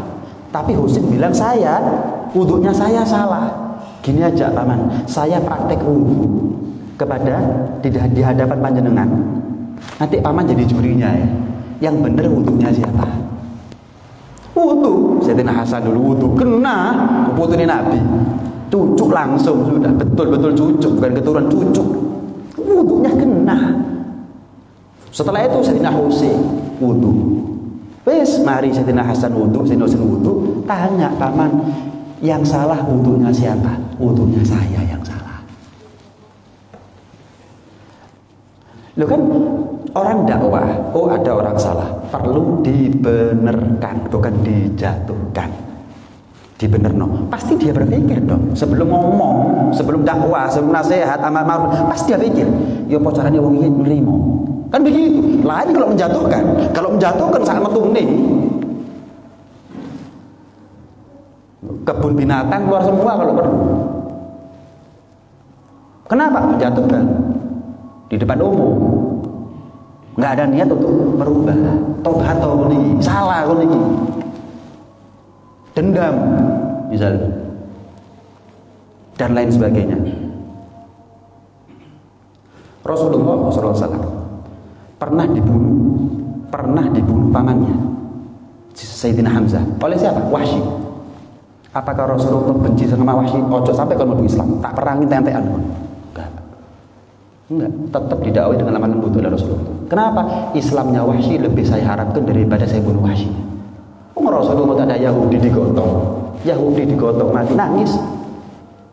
tapi Husin bilang wudunya saya salah. Gini aja paman, saya praktek wudu kepada di hadapan panjenengan. Nanti paman jadi jurinya ya. Yang benar wudunya siapa? Wudu Sayyidina Hasan dulu wudu kena putune Nabi. Cucuk langsung sudah, betul-betul cucuk, bukan keturunan cucuk. Wudunya kena. Setelah itu Sayyidina Husain wudu. Wes mari Sayyidina Hasan wudu, Sayyidina Husain wudu, tanya paman, yang salah wudunya siapa? Wudunya saya yang salah. Loh kan orang dakwah, oh ada orang salah, perlu dibenarkan, bukan dijatuhkan. Dibenerno, pasti dia berpikir dong, sebelum ngomong, sebelum dakwah, sebelum nasihat, amar ma'ruf, pasti dia pikir, ya apa caranya wong iki nrimo. Kan begitu. Lain kalau menjatuhkan. Kalau menjatuhkan sangat metune. Kebun binatang keluar semua kalau perlu. Kenapa menjatuhkan? Di depan umum. Nggak ada niat untuk merubah. Tobat atau ini salah ini. Dendam misalnya. Dan lain sebagainya. Rasulullah SAW pernah dibunuh pamannya Sayyidina Hamzah oleh siapa? Wahsy. Apakah Rasulullah benci sama Wahsy? Ojo sampai kalau mau Islam tak perangin tentean. Enggak, tetap didakwai dengan lemah lembut oleh Rasulullah. Kenapa? Islamnya Wahsy lebih saya harapkan daripada saya bunuh Wahsy. Rasulullah ada Yahudi digotong mati nangis.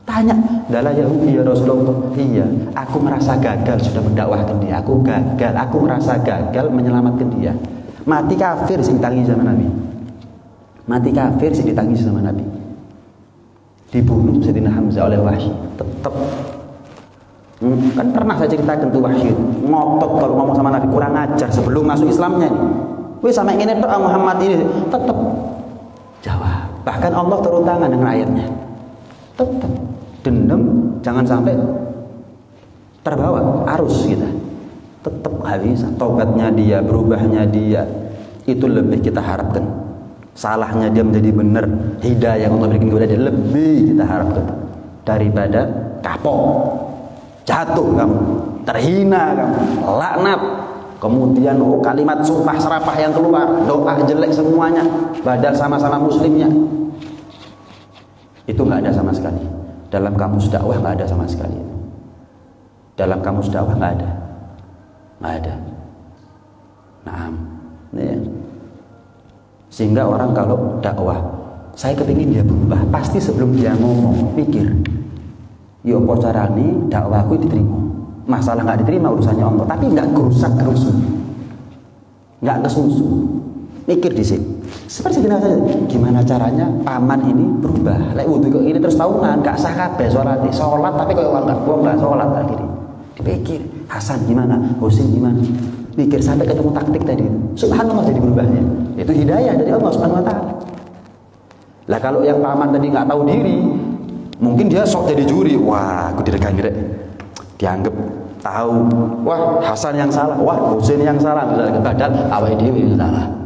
Tanya, "Dalah Yahudi ya Rasulullah?" "Iya, aku merasa gagal sudah mendakwahkan dia. Aku merasa gagal menyelamatkan dia." Mati kafir sih ditangis sama Nabi. Mati kafir sih ditangis sama Nabi. Dibunuh Sayyidina Hamzah oleh Wahsy. Tetap kan pernah saya ceritakan tuh Wahsy ngotot kalau ngomong sama Nabi, kurang ajar sebelum masuk Islamnya nih. Wih sama ingin itu Muhammad ini tetap jawab. Bahkan Allah turun tangan dengan ayatnya. Tetap dendam, jangan sampai terbawa arus kita. Tetap habis tobatnya dia, berubahnya dia, itu lebih kita harapkan. Salahnya dia menjadi benar, hidayah yang Allah berikan kepada dia lebih kita harapkan daripada kapok, jatuh kamu, terhina kamu, laknat, kemudian kalimat sumpah serapah yang keluar, doa jelek semuanya, padahal sama-sama muslimnya. Itu nggak ada sama sekali. Dalam kamus dakwah nggak ada sama sekali. Dalam kamus dakwah nggak ada. Nah, ya. Sehingga orang kalau dakwah, saya kepingin dia berubah, pasti sebelum dia ngomong pikir, yo apa carane dakwahku diterima. Masalah nggak diterima urusannya Allah, tapi nggak gerusak-gerusuk, nggak kesusu. Mikir di sini. Seperti gimana caranya paman ini berubah? Lek wudu kok ini terus tahunan, gak sah kabeh sholat tapi kok enggak sholat akhirnya. Dipikir, Hasan gimana? Husain gimana? Mikir sampai ketemu taktik tadi. Subhanallah jadi berubahnya. Itu hidayah dari Allah Subhanahu wa taala. Lah kalau yang paman tadi nggak tahu diri, mungkin dia sok jadi juri. Wah, aku direkani rek. Dianggap tahu. Wah, Hasan yang salah. Wah, Husain yang salah. Padahal awake dhewe yang salah.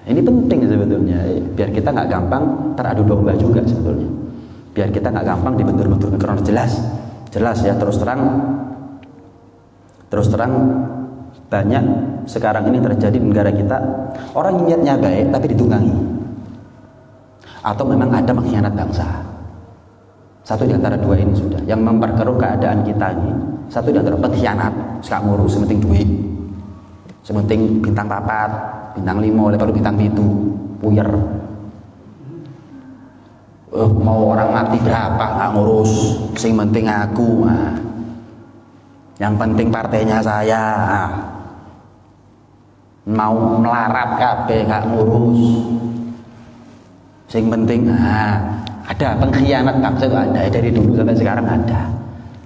Ini penting sebetulnya, biar kita nggak gampang teradu domba juga sebetulnya. Biar kita nggak gampang dibentur-bentur karena jelas ya terus terang banyak sekarang ini terjadi di negara kita orang niatnya baik tapi ditunggangi, atau memang ada mengkhianat bangsa. Satu di antara dua ini sudah yang memperkeruh keadaan kita ini. Satu di antara pengkhianat, sekarang ngurus sementing duit, sementing bintang 4, bintang 5, level bintang 7, puyer. Mau orang mati berapa nggak ngurus, sing penting aku. Nah. Yang penting partainya saya. Nah. Mau melarat kabeh nggak ngurus, sing penting. Nah. Ada pengkhianat bangsa itu ada dari dulu sampai sekarang ada.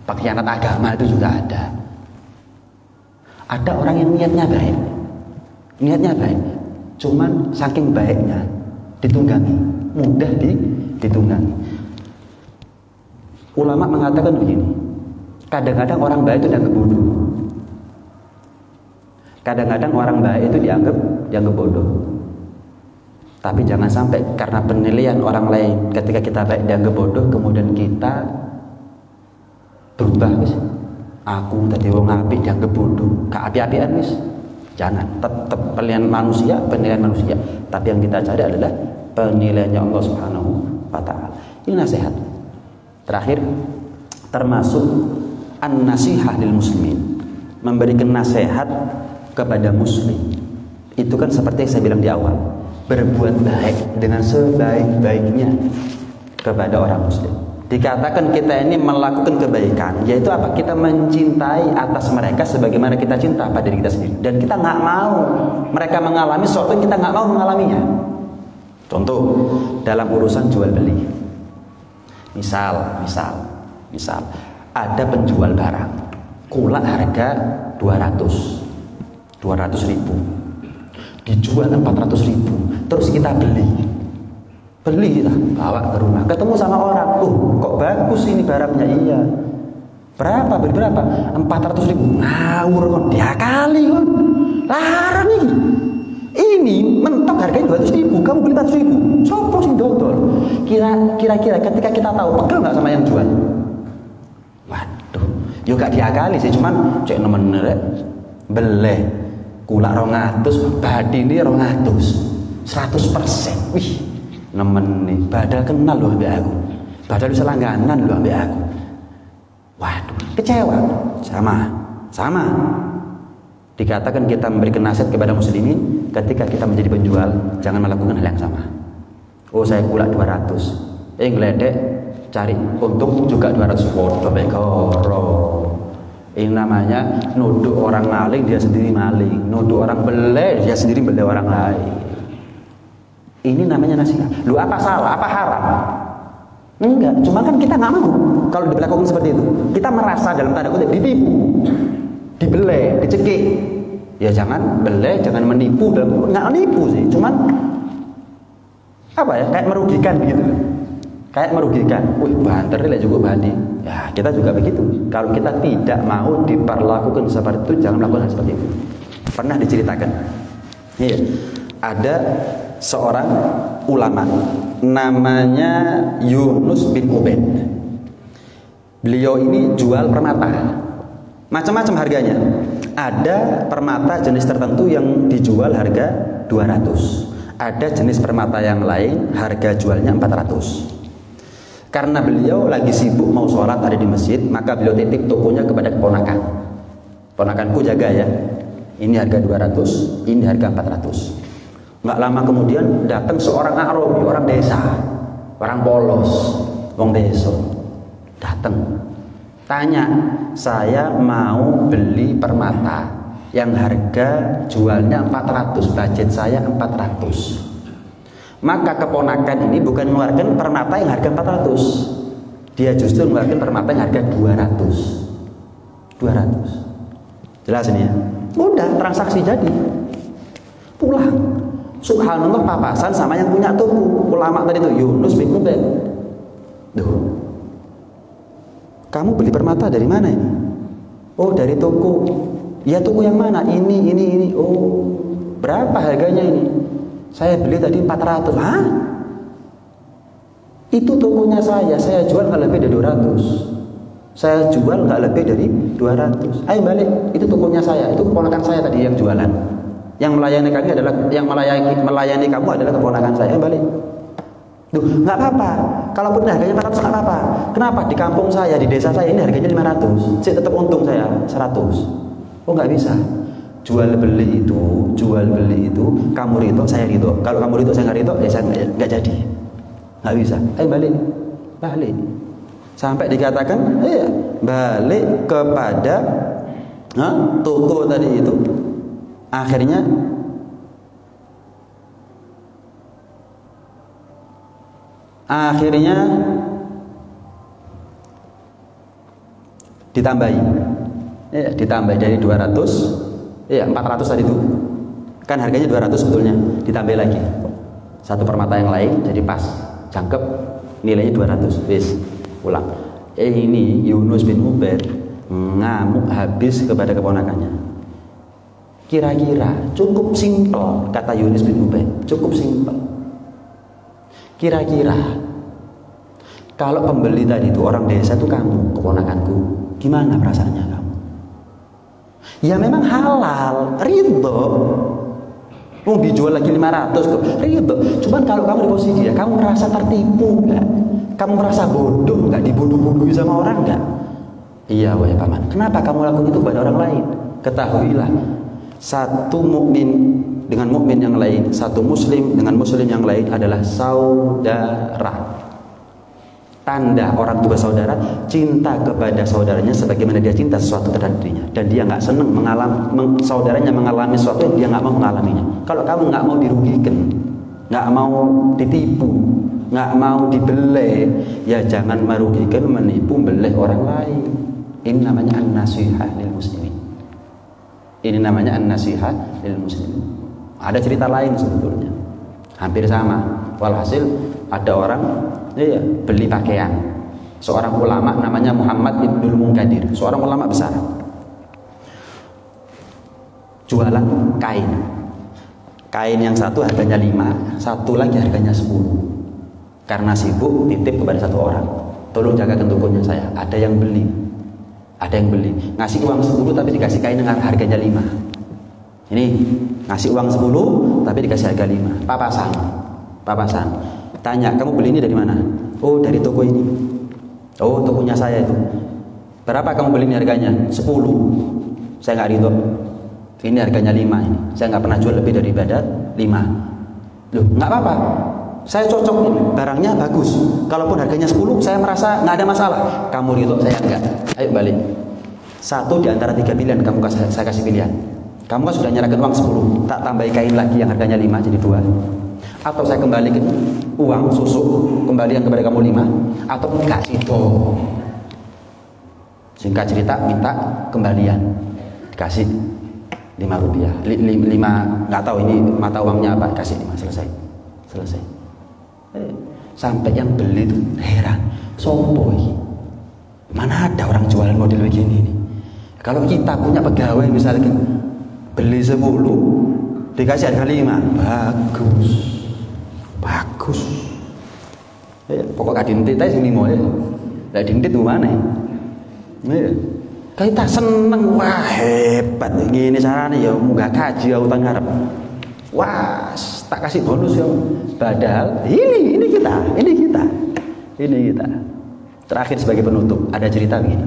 Pengkhianat agama itu juga ada. Ada orang yang niatnya baik, cuman saking baiknya ditunggangi, mudah ditunggangi. Ulama mengatakan begini, kadang-kadang orang baik itu dianggap bodoh. Kadang-kadang orang baik itu dianggap bodoh. Tapi jangan sampai karena penilaian orang lain ketika kita baik dianggap bodoh, kemudian kita berubah guys. Aku tadi wong apik dianggap bodoh, gak api-apian guys. Jangan, tetap penilaian manusia. Tapi yang kita cari adalah penilaiannya Allah Subhanahu wa Ta'ala. Ini nasihat. Terakhir, termasuk an-nasihah lil muslimin, memberikan nasihat kepada muslim. Itu kan seperti yang saya bilang di awal, berbuat baik dengan sebaik-baiknya kepada orang muslim. Dikatakan kita ini melakukan kebaikan, yaitu apa? Kita mencintai atas mereka sebagaimana kita cinta pada diri kita sendiri. Dan kita nggak mau mereka mengalami sesuatu yang kita nggak mau mengalaminya. Contoh, dalam urusan jual beli. Misal ada penjual barang, kulak harga 200 ribu, dijual 400 ribu, terus kita beli kita bawa ke rumah, ketemu sama orang, kok bagus ini barangnya, iya, berapa, beli berapa, 400 ribu, ngawur kon, diakali kon, larang ini mentok harganya 200 ribu, kamu beli 400 ribu, sopo sing dodol. Kira-kira ketika kita tahu, pegel nggak sama yang jual? Waduh, yo gak diakali sih, cuman cek nemen rek, beleh, kulak 200, badi ini 200, 100%, wih, nemen nih, badal kenal loh ambek aku, badal bisa langganan loh ambek aku. Waduh, kecewa, sama. Dikatakan kita memberikan nasihat kepada muslimin, ketika kita menjadi penjual, jangan melakukan hal yang sama. Oh, saya kulak 200, ngeledek cari untung juga 200, waduh bekoro. Ini namanya nuduh orang maling, dia sendiri maling, nuduh orang beleh, dia sendiri beleh orang lain. Ini namanya nasihat. Lu apa salah, apa haram? Enggak, cuma kan kita nggak mau kalau diperlakukan seperti itu. Kita merasa dalam tanda kutip ditipu, dibeleh, dicekik. Ya jangan beleh, jangan menipu, nggak menipu sih, cuman apa ya, kayak merugikan begitu, kayak merugikan. Wih, banter lah juga bandi. Ya kita juga begitu. Kalau kita tidak mau diperlakukan seperti itu, jangan melakukan hal seperti itu. Pernah diceritakan, iya, ada seorang ulama namanya Yunus bin Ubaid. Beliau ini jual permata, macam-macam harganya. Ada permata jenis tertentu yang dijual harga 200. Ada jenis permata yang lain harga jualnya 400. Karena beliau lagi sibuk mau sholat ada di masjid, maka beliau titip tokonya kepada keponakan. Ponakanku jaga ya, ini harga 200, ini harga 400. Nggak lama kemudian datang seorang Arabi, orang desa, orang polos, wong desa, datang. Tanya, saya mau beli permata yang harga jualnya 400, budget saya 400. Maka keponakan ini bukan mengeluarkan permata yang harga 400, dia justru mengeluarkan permata yang harga 200. Jelas ini ya? Udah, transaksi jadi. Pulang. Subhanallah, papasan sama yang punya toko. Ulama tadi itu Yunus bin Ubaid. Duh, kamu beli permata dari mana ini? Oh, dari toko. Ya, toko yang mana? Ini. Oh, berapa harganya ini? Saya beli tadi 400. Hah? Itu tokonya saya jual nggak lebih dari 200. Saya jual nggak lebih dari 200. Ayo balik, itu tokonya saya, itu keponakan saya tadi yang jualan. Yang melayani kami adalah melayani kamu adalah keponakan saya. Ayo balik. Duh, nggak apa-apa. Kalaupun harganya 400 nggak apa-apa. Kenapa? Di kampung saya, di desa saya ini harganya 500. Saya tetap untung saya 100. Oh, nggak bisa. Jual beli itu kamu ridho, saya ridho. Kalau kamu ridho, saya nggak ridho, ya saya nggak jadi. Nggak bisa. Ayo balik. Sampai dikatakan, balik kepada toko tadi itu. Akhirnya ditambahi, ditambahi dari 200, 400 tadi itu kan harganya 200 sebetulnya, ditambah lagi satu permata yang lain, jadi pas jangkep nilainya 200, wis pulang. Ini Yunus bin Ubaid ngamuk habis kepada keponakannya. Kira-kira cukup simpel, kata Yunus bin Ubaid, cukup simpel. Kira-kira kalau pembeli tadi itu orang desa itu kamu, keponakanku, gimana perasaannya kamu? Ya memang halal, ridho. Mau dijual lagi 500 kok, ridho. Cuman kalau kamu di posisi dia, kamu merasa tertipu nggak? Kamu merasa bodoh nggak? Dibodoh-bodohi sama orang nggak? Iya, wahai paman. Kenapa kamu lakukan itu pada orang lain? Ketahuilah, satu mukmin dengan mukmin yang lain, satu muslim dengan muslim yang lain adalah saudara. Tanda orang itu bersaudara, cinta kepada saudaranya sebagaimana dia cinta sesuatu terhadap dirinya, dan dia nggak senang saudaranya mengalami sesuatu yang dia nggak mau mengalaminya. Kalau kamu nggak mau dirugikan, nggak mau ditipu, nggak mau dibeleh, ya jangan merugikan, menipu, beleh orang lain. Ini namanya an-nasihah lil muslimin. Ini namanya an-nasihah lil muslimin. Ada cerita lain sebetulnya, hampir sama. Walhasil ada orang beli pakaian. Seorang ulama namanya Muhammad Ibnul Munkadir, seorang ulama besar. Jualan kain. Kain yang satu harganya 5, satu lagi harganya 10. Karena sibuk titip kepada satu orang, tolong jagakan tokonya saya, ada yang beli. Ada yang beli, ngasih uang 10 tapi dikasih kain dengan harganya 5. Ini ngasih uang 10 tapi dikasih harga 5. Papasan. Tanya, kamu beli ini dari mana? Oh, dari toko ini. Oh, tokonya saya itu. Berapa kamu beli ini harganya? 10. Saya nggak ridho. Ini harganya 5 ini. Saya nggak pernah jual lebih daripada 5. Loh, nggak apa-apa. Saya cocok ini, barangnya bagus. Kalaupun harganya 10, saya merasa nggak ada masalah. Kamu ridho, saya enggak. Ayo balik. Satu di antara 3 pilihan saya kasih pilihan. Kamu kan sudah nyerahkan uang 10, tak tambahi kain lagi yang harganya 5 jadi 2. Atau saya kembalikan uang susuk kembalian kepada kamu 5, atau enggak itu. Singkat cerita, minta kembalian, dikasih 5 rupiah, 5 nggak tahu ini mata uangnya apa, kasih 5, selesai. Sampai yang beli itu heran, sopo ini? Mana ada orang jualan model begini nih? Kalau kita punya pegawai misalnya beli 10 dikasih harga 5, bagus. Pokok kadintit aja sing 5 ya. Lah dintit mana? Kita seneng, wah hebat gini caranya ya, munggah kaji utang ngarep. Wah, tak kasih bonus ya. Padahal ini kita. Terakhir sebagai penutup, ada cerita begini.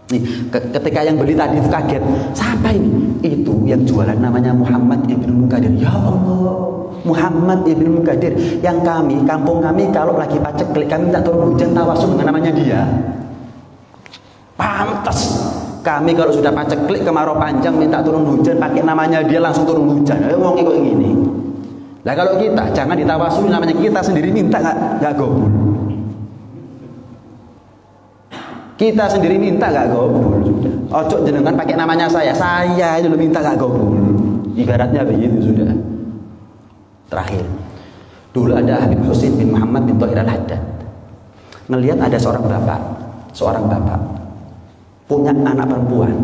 Nih, ketika yang beli tadi itu kaget, siapa ini? Itu yang jualan namanya Muhammad Ibn Munkadir. Ya Allah, Muhammad Ibn Munkadir yang kampung kami kalau lagi paceklik kami minta turun hujan tawasul dengan namanya dia. Pantas kami kalau sudah paceklik kemarau panjang minta turun hujan pakai namanya dia langsung turun hujan. Ngomong kayak gini. Lah kalau kita jangan ditawasuli namanya kita sendiri minta nggak gobul. Kita sendiri minta gak gobul. Ojo jenengan pakai namanya saya itu minta gak gobul. Ibaratnya begitu sudah. Terakhir, dulu ada Habib Husin bin Muhammad bin Thahir al-Haddad. Ngelihat ada seorang bapak punya anak perempuan,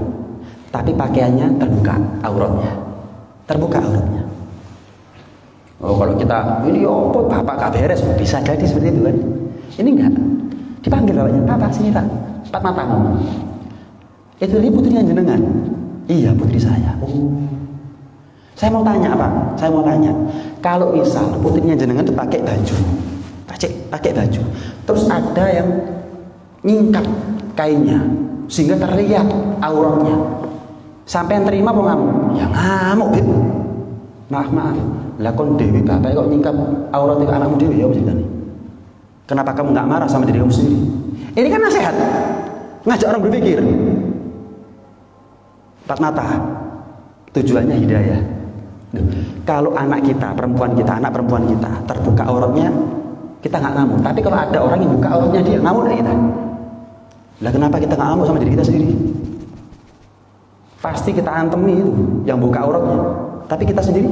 tapi pakaiannya terbuka auratnya. Oh, kalau kita ini bapak gak beres, bisa jadi seperti itu kan? Ini enggak. Dipanggil bapaknya, "Papa, sini Pak. 4 mata ngomong. Itu ini putrinya jenengan?" "Iya, putri saya." "Oh. Saya mau tanya, Pak. Kalau misal putrinya jenengan itu pakai baju. Terus ada yang nyingkap kainnya sehingga terlihat auratnya. Sampai yang terima apa ngamuk?" "Ya ngamuk, Bib. Maaf. Lah kon dewi bapak kok nyingkap aurat itu anakmu dewi ya ceritanya. Kenapa kamu nggak marah sama diri kamu sendiri?" Ini kan nasihat, ngajak orang berpikir. 4 mata, tujuannya hidayah. Kalau anak perempuan kita terbuka auratnya, kita nggak ngamuk. Tapi kalau ada orang yang buka auratnya dia ngamuk dari kita. Lah kenapa kita nggak ngamuk sama diri kita sendiri? Pasti kita antemi itu yang buka auratnya. Tapi kita sendiri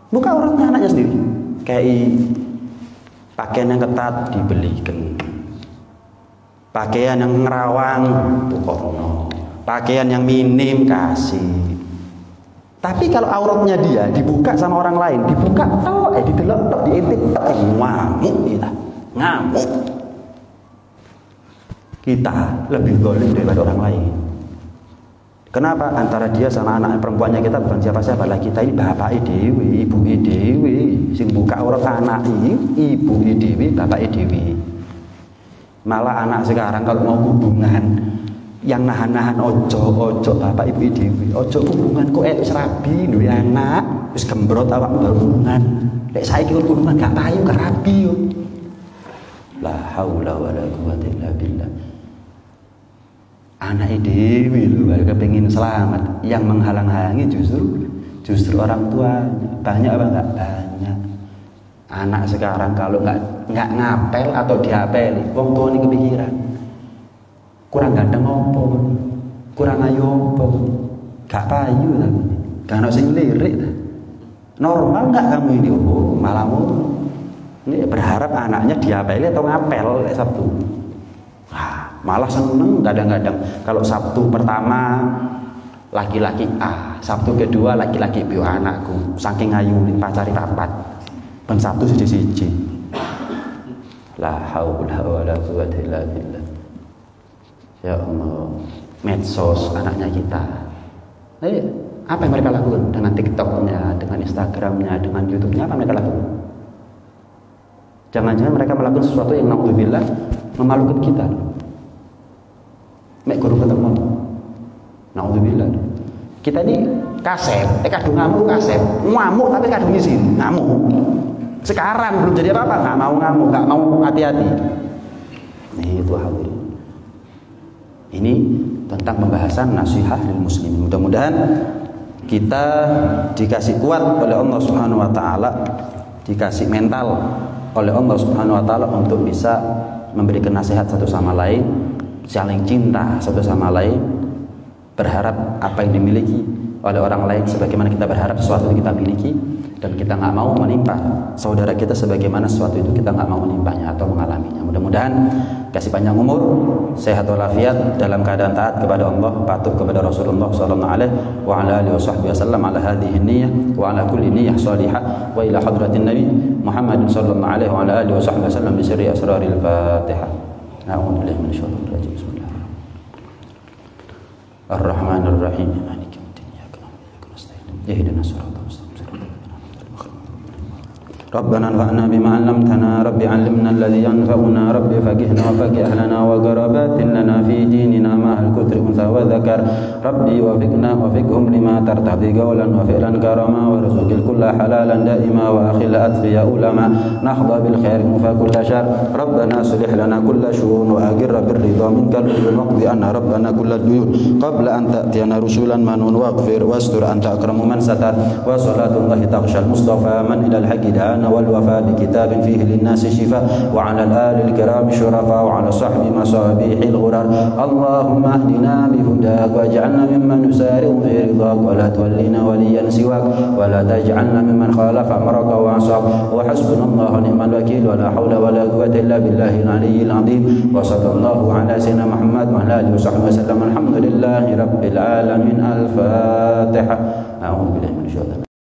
buka auratnya anaknya sendiri. Kayak pakaian yang ketat dibelikan. Pakaian yang ngerawang tukono, pakaian yang minim kasih. Tapi kalau auratnya dia dibuka sama orang lain, dibuka didelok tok, diintip tok, ngamuk kita. Ngamuk. Kita lebih zalim daripada orang lain. Kenapa? Antara dia sama anak perempuannya kita bukan siapa-siapa lah, kita ini bapak dewi, ibu dewi, sing buka aurat anak ibu dewi, bapak dewi. Malah anak sekarang kalau mau hubungan yang nahan-nahan ojo bapak ibu dewi, ojo hubungan kok serabi duwe anak wis gembrot awak hubungan. Lek saiki hubungan gak payu kerabi yo. La haula wala quwata illa billah. Anak dewi lho kepengin selamat, yang menghalang-halangi justru orang tuanya. Banyak apa enggak? Banyak. Anak sekarang kalau nggak ngapel atau diapeli, wong tua ini kepikiran kurang ganteng opo, kurang ayu opo, gak payu tapi, gak ada sing lirik. Normal nggak kamu ini? Oh malah ini berharap anaknya diapeli atau ngapel Sabtu. Malah seneng kadang-kadang kalau Sabtu pertama laki-laki A, Sabtu kedua laki-laki B, anakku saking ayu pacari papat. Ben Sabtu siji-siji. La haula wala quwata illa billah. Ya Allah, medsos anaknya kita. Apa yang mereka lakukan dengan TikToknya, dengan Instagramnya, dengan YouTube-nya? Apa mereka lakukan? Jangan-jangan mereka melakukan sesuatu yang naudzubillah memalukan kita. Mek guru ketemu. Naudzubillah. Kita ini kasep, kadung ngamuk kasep, ngamuk tapi kadung izin, ngamuk. Sekarang belum jadi apa-apa, nggak mau ngamuk, nggak mau hati-hati. Nih itu hadirin. Ini tentang pembahasan nasihat lil muslimin. Mudah-mudahan kita dikasih kuat oleh Allah Subhanahu wa taala, dikasih mental oleh Allah Subhanahu wa taala untuk bisa memberikan nasihat satu sama lain, saling cinta satu sama lain, berharap apa yang dimiliki oleh orang lain sebagaimana kita berharap sesuatu yang kita miliki, dan kita nggak mau menimpa saudara kita sebagaimana sesuatu itu kita nggak mau menimpanya atau mengalaminya. Mudah-mudahan kasih panjang umur, sehat walafiat, dalam keadaan taat kepada Allah, patuh kepada Rasulullah sallallahu alaihi wa ala alihi wasallam ala hadhihi niyyah wa ala kulli niyyah salihah wa ila hadratin nabi Muhammad sallallahu alaihi wa ala alihi wasallam bi sirri asraril Fatihah. A'udzu billahi minasyaitonir rajim. Bismillahirrahmanirrahim. Ar-Rahmanir Rahim. Maliki yaumiddin. Iyyaka na'budu wa iyyaka nasta'in. Ihdinas siratal mustaqim. ربنا انفعنا بما علمتنا رب علمنا الذي ينفعنا رب فقهنا وفقه أهلنا وقرابات لنا في ديننا مع الكتر أنثى وذكر ربي وفقنا وفقهم لما ترتضي قولا وفعلا كرما وارزق الكل حلالا دائما وأخل أتقياء علماء نحظى بالخير فكل شر ربنا صلح لنا كل شؤون وأقر بالرضا منك العيون واقض عنا ربنا كل الديون قبل أن تأتينا رسولا منون واغفر واستر أنت أكرم من ستر وصلاة الله تغشى المصطفى من إلى الحق دعانا والوفاء بكتاب فيه للناس شفاء وعلى الآل الكرام شرفاء وعلى صحب مصابيح الغرر اللهم اهدنا بهداك واجعلنا ممن نسارع في رضاك ولا تولنا وليا سواك ولا تجعلنا ممن خالف أمرك وعصاك وحسبنا الله ونعم الوكيل ولا حول ولا قوة إلا بالله العلي العظيم وصلى الله على سيدنا محمد وعلى آله وصحبه وسلم الحمد لله رب العالمين. الفاتحة. أعوذ بالله من الشيطان